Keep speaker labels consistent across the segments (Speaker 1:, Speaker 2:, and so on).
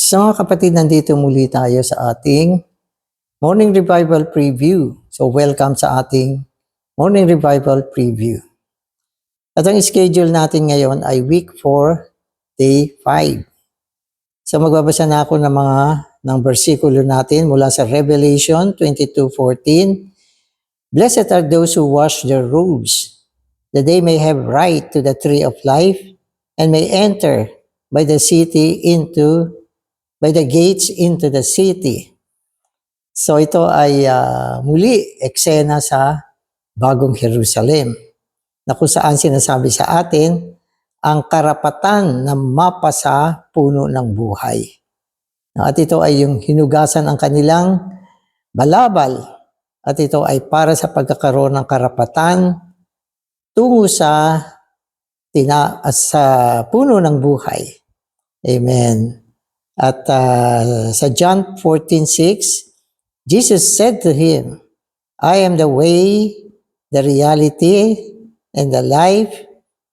Speaker 1: So mga kapatid, nandito muli tayo sa ating Morning Revival Preview. So welcome sa ating Morning Revival Preview. At ang schedule natin ngayon ay Week 4, Day 5. So magbabasa na ako ng versikulo natin mula sa Revelation 22:14. Blessed are those who wash their robes, that they may have right to the tree of life and may enter by the gates into the city. So ito ay muli eksena sa Bagong Jerusalem, na kung saan sinasabi sa atin ang karapatan na mapasa puno ng buhay. At ito ay yung hinugasan ang kanilang balabal, at ito ay para sa pagkakaroon ng karapatan tungo sa puno ng buhay. Amen. At sa John 14:6, Jesus said to him, I am the way, the reality, and the life.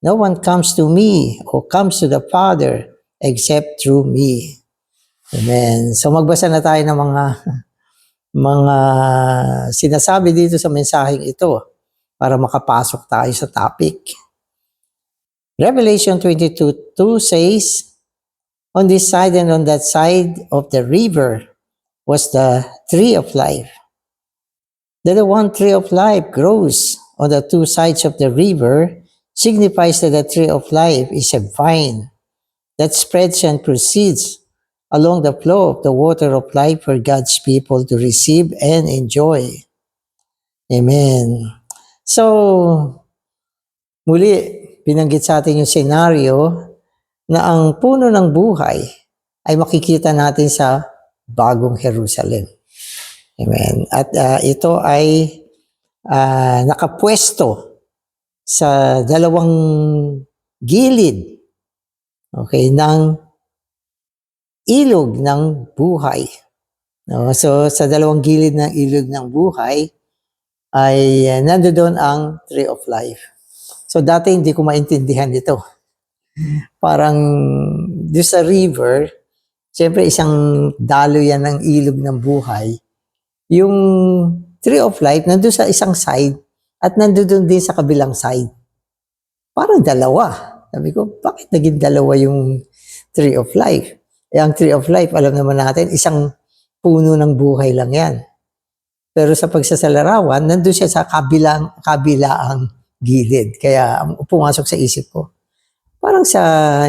Speaker 1: No one comes to me or comes to the Father except through me. Amen. So magbasa na tayo ng mga sinasabi dito sa mensaheng ito para makapasok tayo sa topic. Revelation 22:2 says, on this side and on that side of the river was the tree of life. That the one tree of life grows on the two sides of the river signifies that the tree of life is a vine that spreads and proceeds along the flow of the water of life for God's people to receive and enjoy. Amen. So, muli, binanggit sa atin yung senaryo na ang puno ng buhay ay makikita natin sa Bagong Jerusalem. Amen. At ito ay nakapwesto sa dalawang gilid, okay, ng ilog ng buhay. No? So sa dalawang gilid ng ilog ng buhay ay nandoon ang Tree of Life. So dati hindi ko maintindihan ito. Parang doon sa river, siyempre isang dalo yan ng ilog ng buhay. Yung Tree of Life nandun sa isang side at nandun din sa kabilang side. Parang dalawa. Sabi ko, bakit naging dalawa yung Tree of Life? Ang Tree of Life, alam naman natin, isang puno ng buhay lang yan. Pero sa pagsasalarawan, nandun siya sa kabilaang gilid. Kaya pumasok sa isip ko, parang sa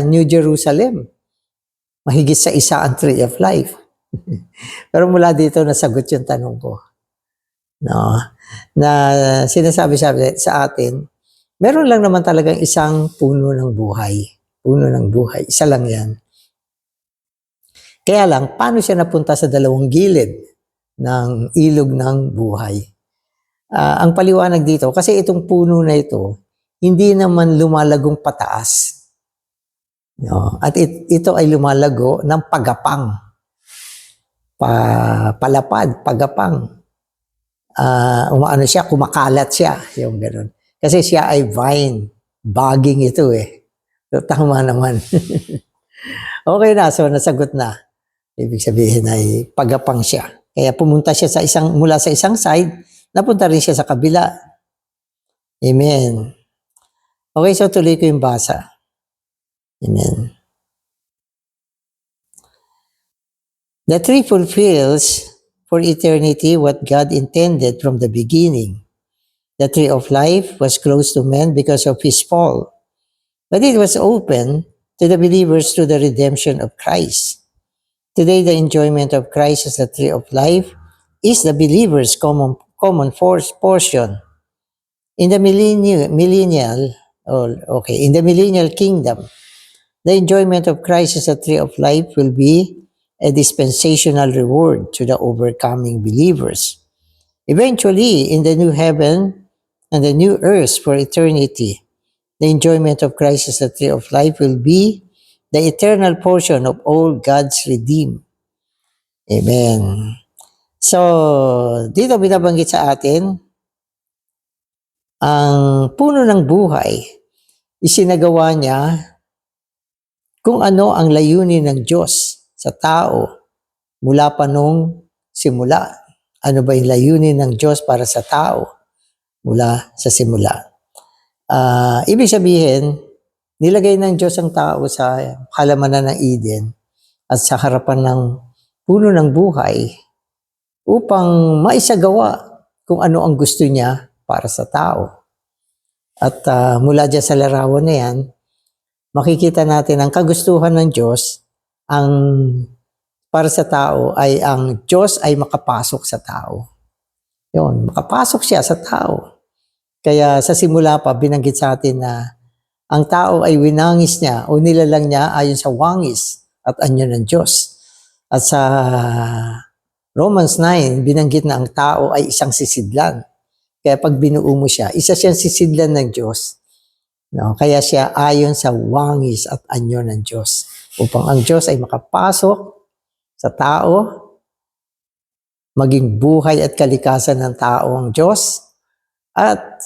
Speaker 1: New Jerusalem, mahigit sa isa ang Tree of Life. Pero mula dito, nasagot yung tanong ko. No? Na sinasabi sa atin, meron lang naman talagang isang puno ng buhay. Puno ng buhay. Isa lang yan. Kaya lang, paano siya napunta sa dalawang gilid ng ilog ng buhay? Ang paliwanag dito, kasi itong puno na ito, hindi naman lumalagong pataas. No? At ito ay lumalago ng pagapang. Palapad, pagapang. Umaano siya, kumakalat siya. Yung gano'n. Kasi siya ay vine. Baging ito eh. So, tama naman. Okay na, so nasagot na. Ibig sabihin ay pagapang siya. Kaya pumunta siya mula sa isang side, napunta rin siya sa kabila. Amen. Okay, so tuloy ko yung basa. Amen. The tree fulfills for eternity what God intended from the beginning. The tree of life was closed to men because of his fall, but it was open to the believers through the redemption of Christ. Today, the enjoyment of Christ as the tree of life is the believer's common portion. In the millennial kingdom, the enjoyment of Christ as a tree of life will be a dispensational reward to the overcoming believers. Eventually, in the new heaven and the new earth for eternity, the enjoyment of Christ as a tree of life will be the eternal portion of all God's redeemed. Amen. So, dito binabanggit sa atin, ang puno ng buhay, isinagawa niya kung ano ang layunin ng Diyos sa tao mula pa nung simula. Ano ba yung layunin ng Diyos para sa tao mula sa simula? Ibig sabihin, nilagay ng Diyos ang tao sa halamanan ng Eden at sa harapan ng puno ng buhay upang maisagawa kung ano ang gusto niya para sa tao. At mula dyan sa larawan na yan, makikita natin ang kagustuhan ng Diyos para sa tao ay ang Diyos ay makapasok sa tao. Yun, makapasok siya sa tao. Kaya sa simula pa, binanggit sa atin na ang tao ay winangis niya o nilalang niya ayon sa wangis at anyo ng Diyos. At sa Romans 9, binanggit na ang tao ay isang sisidlan. Kaya pag binuo mo siya, isa siyang sisidlan ng Diyos. No? Kaya siya ayon sa wangis at anyo ng Diyos. Upang ang Diyos ay makapasok sa tao, maging buhay at kalikasan ng tao ang Diyos, at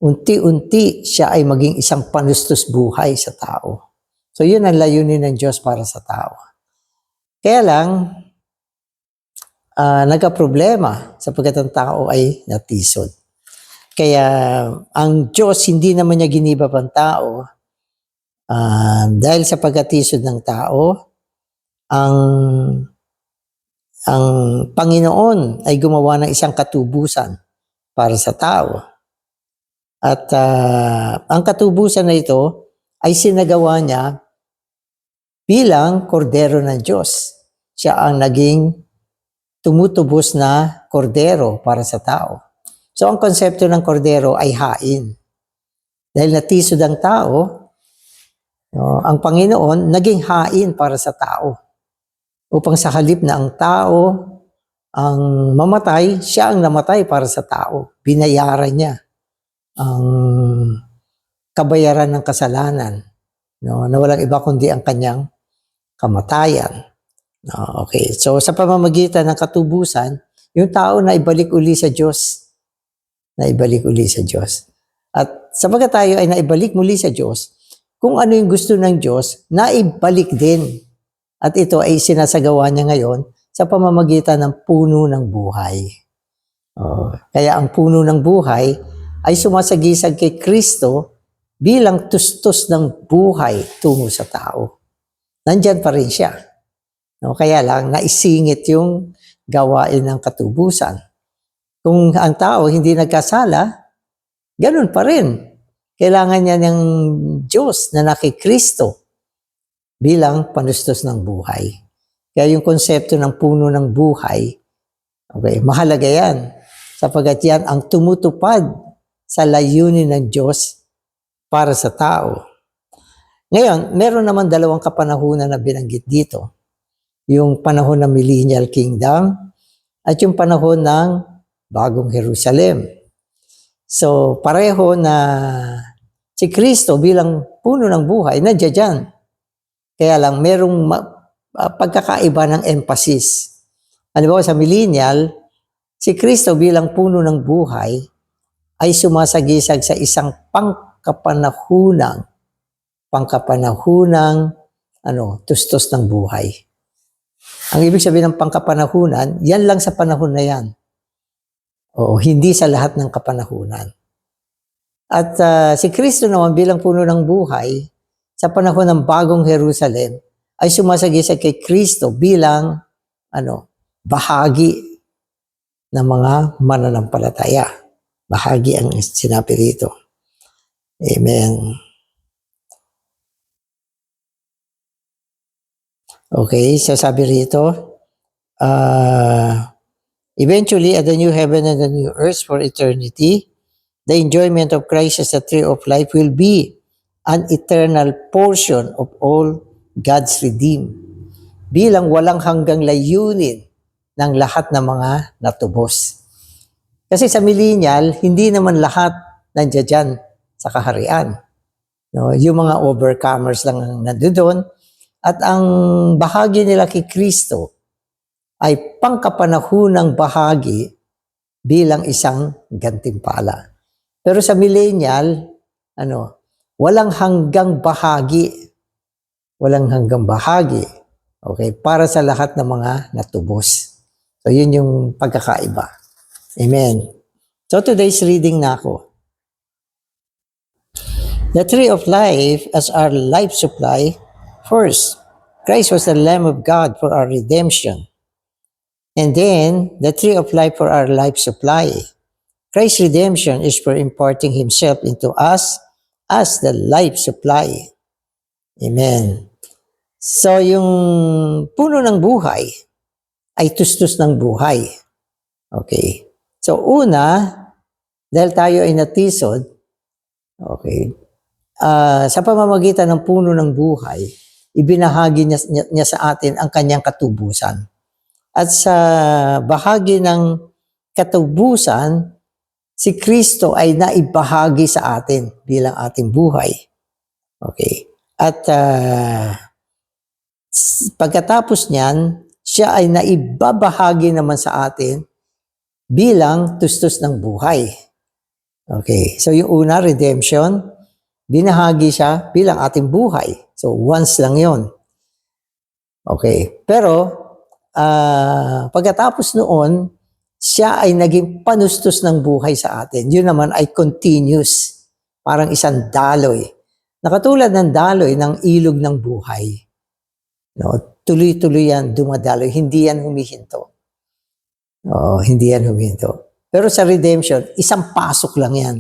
Speaker 1: unti-unti siya ay maging isang panustos buhay sa tao. So yun ang layunin ng Diyos para sa tao. Kaya lang, nagka-problema sapagkat ang tao ay natisod. Kaya ang Diyos hindi naman niya ginibab ang tao dahil sa pagkatisod ng tao, ang Panginoon ay gumawa ng isang katubusan para sa tao. At ang katubusan na ito ay sinagawa niya bilang kordero ng Diyos. Siya ang naging tumutubos na kordero para sa tao. So ang konsepto ng kordero ay hain. Dahil natisod ang tao, ang Panginoon naging hain para sa tao. Upang sa halip na ang tao ang mamatay, siya ang namatay para sa tao. Binayaran niya ang kabayaran ng kasalanan, na walang iba kundi ang kanyang kamatayan. Okay, so sa pamamagitan ng katubusan, yung tao na ibalik uli sa Diyos. Naibalik uli sa Diyos. At sabagat tayo ay naibalik muli sa Diyos, kung ano yung gusto ng Diyos, naibalik din. At ito ay sinasagawa niya ngayon sa pamamagitan ng puno ng buhay. Kaya ang puno ng buhay ay sumasagisag kay Kristo bilang tustos ng buhay tungo sa tao. Nandyan pa rin siya. Kaya lang, naisingit yung gawain ng katubusan. Kung ang tao hindi nagkasala, ganun pa rin. Kailangan niya ng Diyos na nakikristo bilang panustos ng buhay. Kaya yung konsepto ng puno ng buhay, okay, mahalaga yan. Sapagkat yan ang tumutupad sa layunin ng Diyos para sa tao. Ngayon, meron naman dalawang kapanahunan na binanggit dito. Yung panahon ng Millennial Kingdom at yung panahon ng Bagong Jerusalem. So, pareho na si Kristo bilang puno ng buhay, nandiyan dyan. Kaya lang, merong pagkakaiba ng emphasis. Halimbawa sa Millennial, si Kristo bilang puno ng buhay ay sumasagisag sa isang pangkapanahunang tustos ng buhay. Ang ibig sabihin ng pangkapanahunan, yan lang sa panahon na yan. Hindi sa lahat ng kapanahunan. At si Kristo naman bilang puno ng buhay, sa panahon ng Bagong Jerusalem, ay sumasagisag kay Kristo bilang bahagi ng mga mananampalataya. Bahagi ang sinabi rito. Amen. Okay, so sabi rito, eventually at the new heaven and the new earth for eternity, the enjoyment of Christ as the tree of life will be an eternal portion of all God's redeemed, bilang walang hanggang layunin ng lahat ng mga natubos. Kasi sa millennial, hindi naman lahat nandiyan dyan sa kaharian. Yung mga overcomers lang ang nandoon. At ang bahagi nila kay Kristo ay pangkapanahunang bahagi bilang isang gantimpala. Pero sa millennial, walang hanggang bahagi. Walang hanggang bahagi. Okay, para sa lahat ng mga natubos. So, yun yung pagkakaiba. Amen. So, today's reading na ako. The tree of life as our life supply. First, Christ was the Lamb of God for our redemption. And then, the tree of life for our life supply. Christ's redemption is for imparting Himself into us as the life supply. Amen. So, yung puno ng buhay ay tustos ng buhay. Okay. So, una, dahil tayo ay natisod, okay, sa pamamagitan ng puno ng buhay, ibinahagi niya sa atin ang kanyang katubusan. At sa bahagi ng katubusan, si Kristo ay naibahagi sa atin bilang ating buhay. Okay. At pagkatapos niyan, siya ay naibabahagi naman sa atin bilang tustos ng buhay. Okay. So yung una, redemption, binahagi siya bilang ating buhay. So once lang yon. Okay. Pero pagkatapos noon, siya ay naging panustos ng buhay sa atin. Yun naman ay continuous. Parang isang daloy. Nakatulad ng daloy ng ilog ng buhay. No? Tuloy-tuloy yan, dumadaloy. Hindi yan humihinto. Hindi yan humihinto. Pero sa redemption, isang pasok lang yan.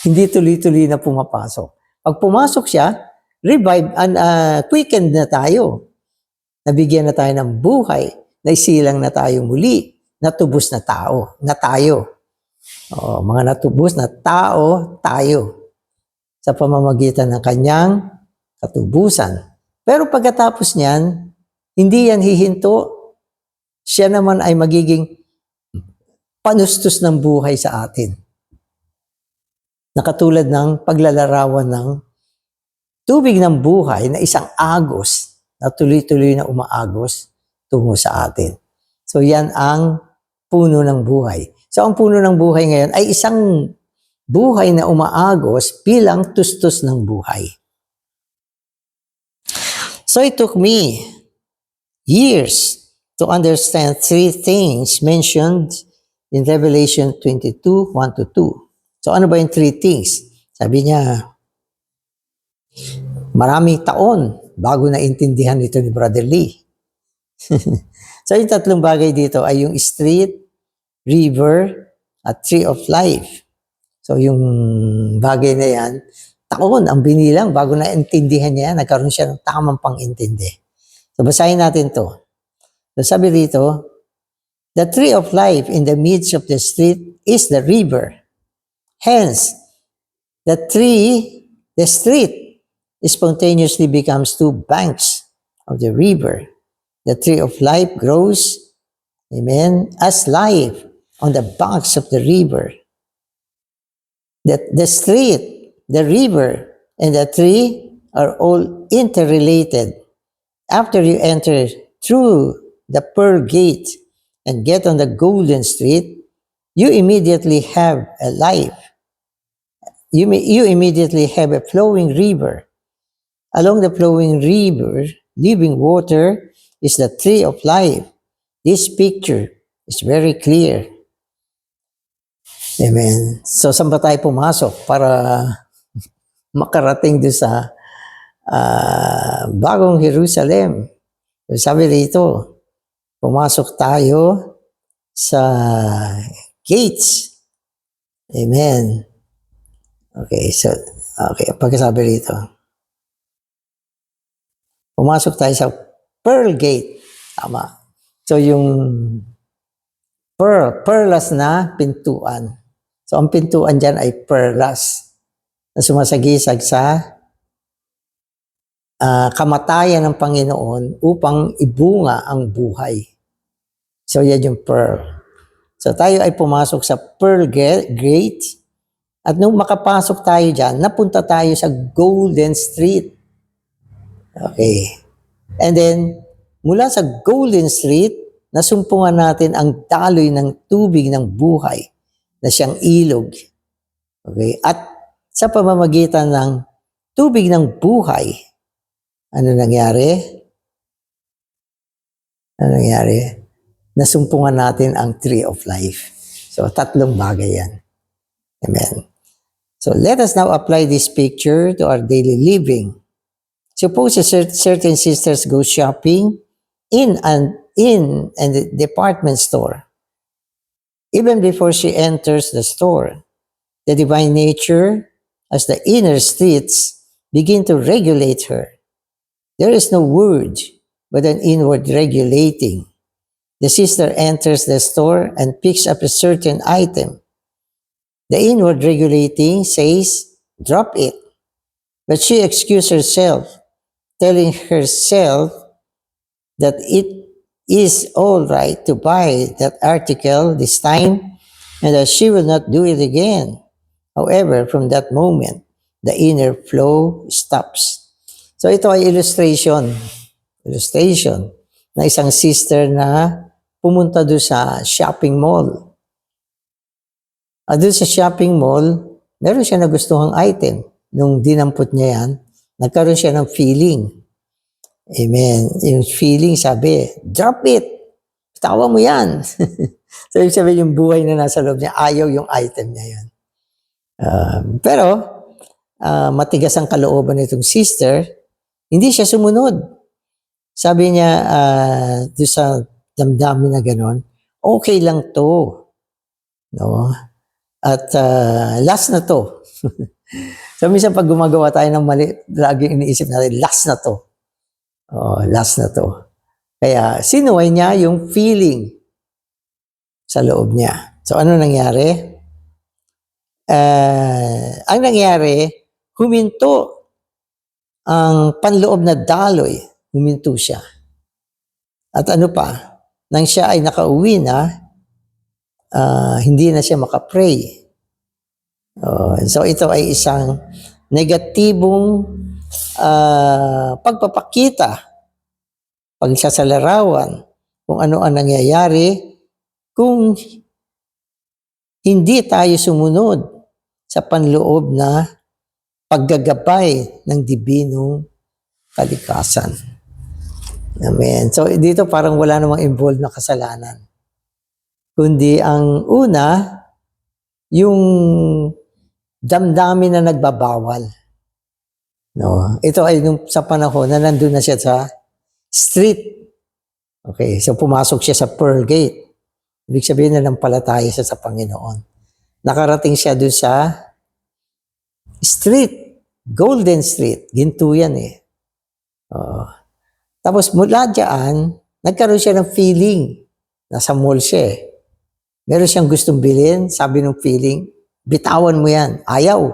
Speaker 1: Hindi tuloy-tuloy na pumapasok. Pag pumasok siya, revive and quickened na tayo. Nabigyan na tayo ng buhay, naisilang na tayo muli, natubos na tao, na tayo. Mga natubos na tao, tayo. Sa pamamagitan ng kanyang katubusan. Pero pagkatapos niyan, hindi yan hihinto. Siya naman ay magiging panustos ng buhay sa atin. Nakatulad ng paglalarawan ng tubig ng buhay na isang agos na tuloy-tuloy na umaagos tungo sa atin. So yan ang puno ng buhay. So ang puno ng buhay ngayon ay isang buhay na umaagos bilang tustos ng buhay. So it took me years to understand three things mentioned in Revelation 22, 1-2. So ano ba yung three things? Sabi niya, maraming taon bago naintindihan ito ni Brother Lee. So yung tatlong bagay dito ay yung street, river, at tree of life. So yung bagay na yan, taon ang binilang bago naintindihan niya, nagkaroon siya ng tamang pang-intindi. So basahin natin to. So sabi dito, the tree of life in the midst of the street is the river. Hence, the street spontaneously becomes two banks of the river. The tree of life grows, amen, as life on the banks of the river. The street, the river, and the tree are all interrelated. After you enter through the pearl gate and get on the golden street, you immediately have a life. You immediately have a flowing river. Along the flowing river, living water is the tree of life. This picture is very clear. Amen. So, saan ba tayo pumasok para makarating doon sa bagong Jerusalem? Sabi dito, pumasok tayo sa gates. Amen. Okay, so, pagkasabi rito, pumasok tayo sa pearl gate. Tama. So, yung pearlas na pintuan. So, ang pintuan dyan ay pearlas na sumasagisag sa kamatayan ng Panginoon upang ibunga ang buhay. So, yan yung pearl. So, tayo ay pumasok sa pearl gate. At nung makapasok tayo dyan, napunta tayo sa Golden Street. Okay. And then, mula sa Golden Street, nasumpungan natin ang daloy ng tubig ng buhay na siyang ilog. Okay. At sa pamamagitan ng tubig ng buhay, ano nangyari? Ano nangyari? Nasumpungan natin ang tree of life. So, 3 bagay yan. Amen. So, let us now apply this picture to our daily living. Suppose certain sisters go shopping in a department store. Even before she enters the store, the divine nature, as the inner streets, begin to regulate her. There is no word, but an inward regulating. The sister enters the store and picks up a certain item. The inward regulating says, drop it. But she excuses herself, telling herself that it is all right to buy that article this time and that she will not do it again. However, from that moment, the inner flow stops. So ito ay illustration na isang sister na pumunta doon sa shopping mall. At doon sa shopping mall, meron siya nagustuhang item. Nung dinampot niya yan, nagkaroon siya ng feeling. Amen. Yung feeling, sabi, drop it. Tawa mo yan. So, ibig sabihin, yung buhay na nasa loob niya, ayaw yung item niya yan. Pero, matigas ang kalooban nitong sister, hindi siya sumunod. Sabi niya, doon sa damdamin na gano'n, okay lang to. No? At last na to. So, minsan pag gumagawa tayo ng mali, laging iniisip natin, last na to. Last na to. Kaya, sinuway niya yung feeling sa loob niya. So, ano nangyari? Ang nangyari, huminto ang panloob na daloy. Huminto siya. At ano pa? Nang siya ay nakauwi na, hindi na siya makapray. So, ito ay isang negatibong pagpapakita, pagsasalarawan, kung ano ang nangyayari kung hindi tayo sumunod sa panloob na paggagabay ng dibinong kalikasan. Amen. So dito parang wala namang involved na kasalanan. Kundi ang una, yung damdamin na nagbabawal. No, ito ay sa panahon na nandun na siya sa street. Okay, so pumasok siya sa Pearl Gate. Ibig sabihin na nampalataya siya sa Panginoon. Nakarating siya doon sa street, Golden Street. Ginto yan eh. Tapos mula dyan, nagkaroon siya ng feeling. Nasa mall siya eh. Meron siyang gustong bilhin, sabi ng feeling, bitawan mo yan. Ayaw.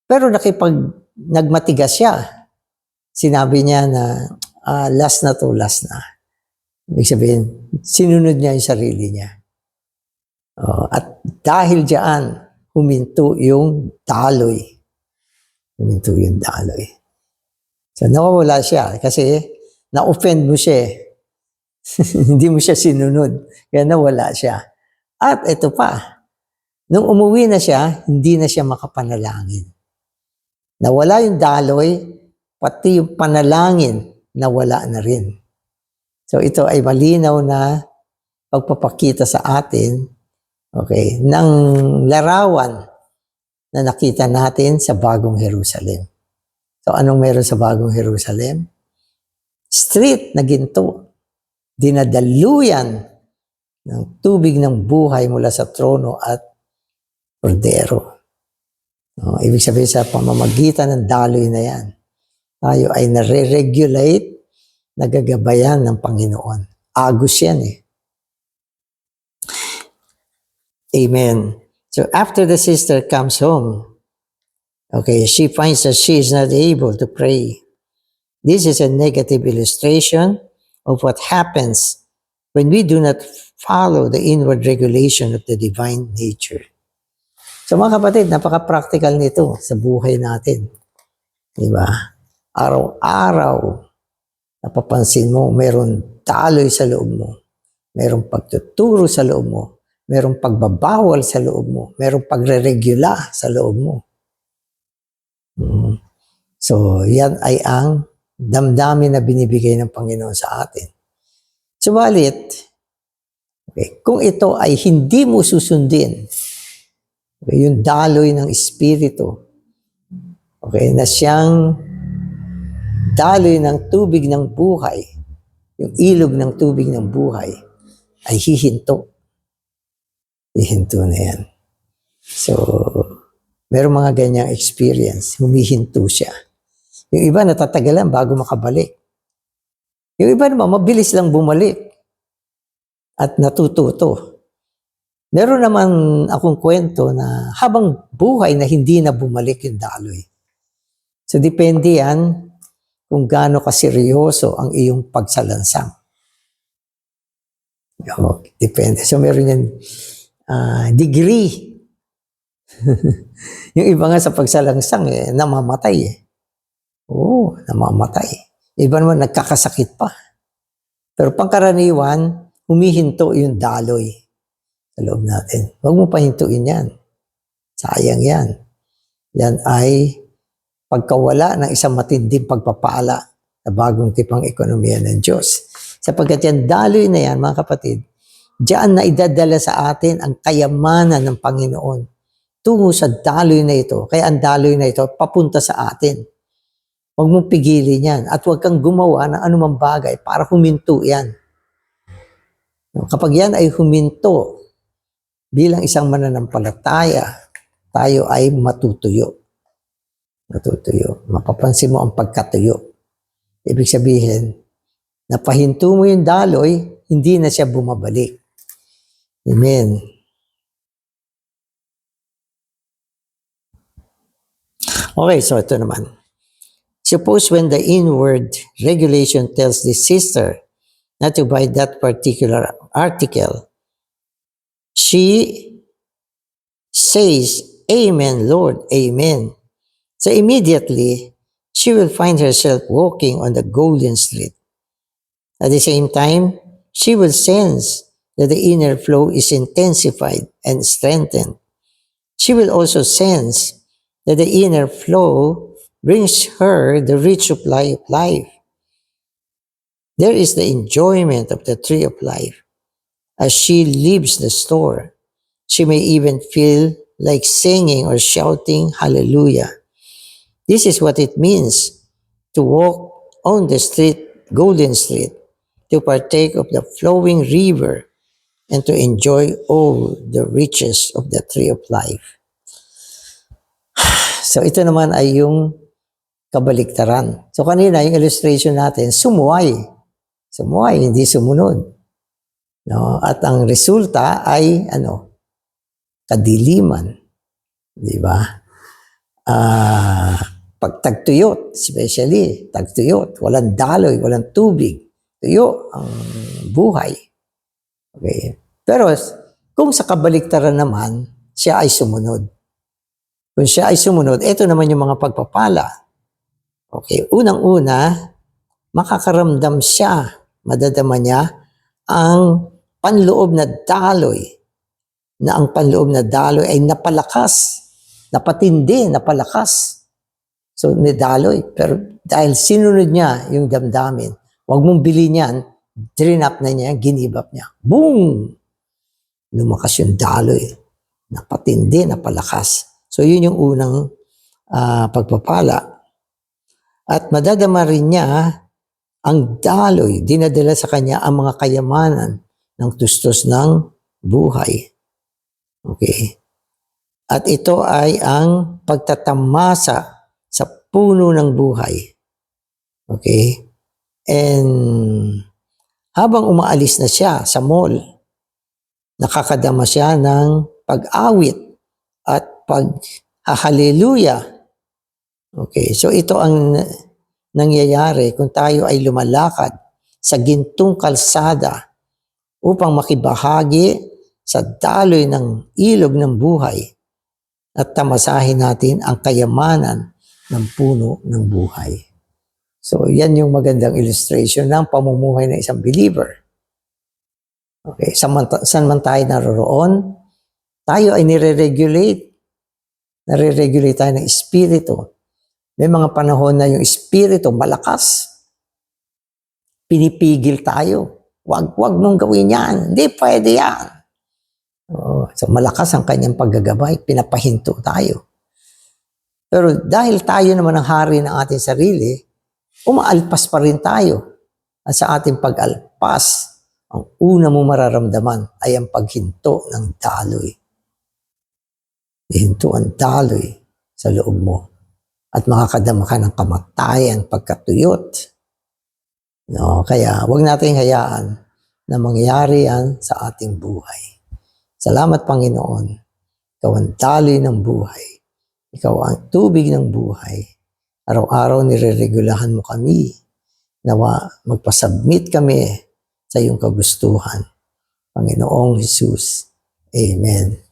Speaker 1: Pero nagmatigas siya. Sinabi niya na, last na to, last na. Ibig sabihin, sinunod niya yung sarili niya. At dahil diyan, huminto yung daloy. Huminto yung daloy. So, nawawala siya kasi na-offend mo siya. Hindi mo siya sinunod. Kaya nawala siya. At ito pa, nung umuwi na siya, hindi na siya makapanalangin. Nawala yung daloy, pati yung panalangin, nawala na rin. So ito ay malinaw na pagpapakita sa atin, okay, ng larawan na nakita natin sa Bagong Jerusalem. So anong meron sa Bagong Jerusalem? Street na ginto, dinadaluyan ng tubig ng buhay mula sa trono at kordero. Ibig sabihin sa pamamagitan ng daloy na yan, tayo ay nare-regulate, nagagabayan ng Panginoon. Agos yan eh. Amen. So after the sister comes home, okay, she finds that she is not able to pray. This is a negative illustration of what happens when we do not follow the inward regulation of the divine nature. So mga kapatid, napaka-practical nito sa buhay natin. Diba? Araw-araw, napapansin mo, mayroong daloy sa loob mo, mayroong pagtuturo sa loob mo, mayroong pagbabawal sa loob mo, mayroong pagre-regula sa loob mo. So, yan ay ang damdamin na binibigay ng Panginoon sa atin. Subalit, okay, kung ito ay hindi mo susundin, okay, yung daloy ng Espiritu, okay, na siyang daloy ng tubig ng buhay, yung ilog ng tubig ng buhay, ay hihinto. Hihinto na yan. So, meron mga ganyang experience, humihinto siya. Yung iba natatagalan bago makabalik. Yung iba naman, mabilis lang bumalik at natututo. Meron naman akong kwento na habang buhay na hindi na bumalik yung daloy. So, depende yan kung gaano kaseryoso ang iyong pagsalansang. Depende. So, meron yan degree. Yung iba nga sa pagsalangsang, namamatay eh. Oo, namamatay. Iba naman nagkakasakit pa. Pero pangkaraniwan, humihinto yung daloy sa loob natin. Huwag mo pahintuin yan. Sayang yan. Yan ay pagkawala ng isang matinding pagpapala sa bagong tipang ekonomiya ng Diyos. Sapagkat yan, daloy na yan, mga kapatid, diyan na idadala sa atin ang kayamanan ng Panginoon tungo sa daloy na ito. Kaya ang daloy na ito, papunta sa atin. Huwag mong pigilin yan at huwag kang gumawa ng anumang bagay para huminto yan. Kapag yan ay huminto, bilang isang mananampalataya, tayo ay matutuyo. Matutuyo. Mapapansin mo ang pagkatuyo. Ibig sabihin, napahinto mo yung daloy, hindi na siya bumabalik. Amen. Okay, so ito naman. Suppose when the inward regulation tells the sister not to buy that particular article, she says, "Amen, Lord, amen." So immediately, she will find herself walking on the golden street. At the same time, she will sense that the inner flow is intensified and strengthened. She will also sense that the inner flow brings her the rich supply of life. There is the enjoyment of the tree of life. As she leaves the store, she may even feel like singing or shouting hallelujah. This is what it means to walk on the street, Golden Street, to partake of the flowing river and to enjoy all the riches of the tree of life. So ito naman ay yung kabaliktaran. So kanina yung illustration natin, sumuway. Sumuway, hindi sumunod. No? At ang resulta ay kadiliman. Di ba? Pag tagtuyot, especially tagtuyot, walang daloy, walang tubig, tuyo ang buhay. Okay. Pero kung sa kabaliktaran naman, siya ay sumunod. Kung siya ay sumunod, ito naman yung mga pagpapala. Okay, unang-una, makakaramdam siya, madadama niya ang panloob na daloy, na ang panloob na daloy ay napalakas, napatindi, napalakas. So may daloy, pero dahil sinunod niya yung damdamin, huwag mong bilhin yan, drinap na niya, ginibap niya. Boom! Lumakas yung daloy, napatindi, napalakas. So yun yung unang pagpapala. At madadama rin niya ang daloy, dinadala sa kanya ang mga kayamanan ng tustos ng buhay. Okay. At ito ay ang pagtatamasa sa puno ng buhay. Okay. And habang umaalis na siya sa mall, nakakadama siya ng pag-awit at pag-hallelujah. Okay, so ito ang nangyayari kung tayo ay lumalakad sa gintong kalsada upang makibahagi sa daloy ng ilog ng buhay at tamasahin natin ang kayamanan ng puno ng buhay. So yan yung magandang illustration ng pamumuhay ng isang believer. Okay, saan man tayo naroroon, tayo ay nire-regulate tayo ng espiritu. May mga panahon na yung espiritu malakas. Pinipigil tayo. Wag mong gawin yan. Hindi pwede yan. So malakas ang kanyang paggagabay. Pinapahinto tayo. Pero dahil tayo naman ang hari ng ating sarili, umaalpas pa rin tayo. At sa ating pag-alpas, ang una mo mararamdaman ay ang paghinto ng daloy. Hinto ang daloy sa loob mo. At makakadama ka ng kamatayan pagkatuyot. No, kaya huwag nating hayaan na mangyari yan sa ating buhay. Salamat, Panginoon. Ikaw ang daloy ng buhay. Ikaw ang tubig ng buhay. Araw-araw nireregulahan mo kami. Nawa magpasubmit kami sa iyong kagustuhan. Panginoong Jesus. Amen.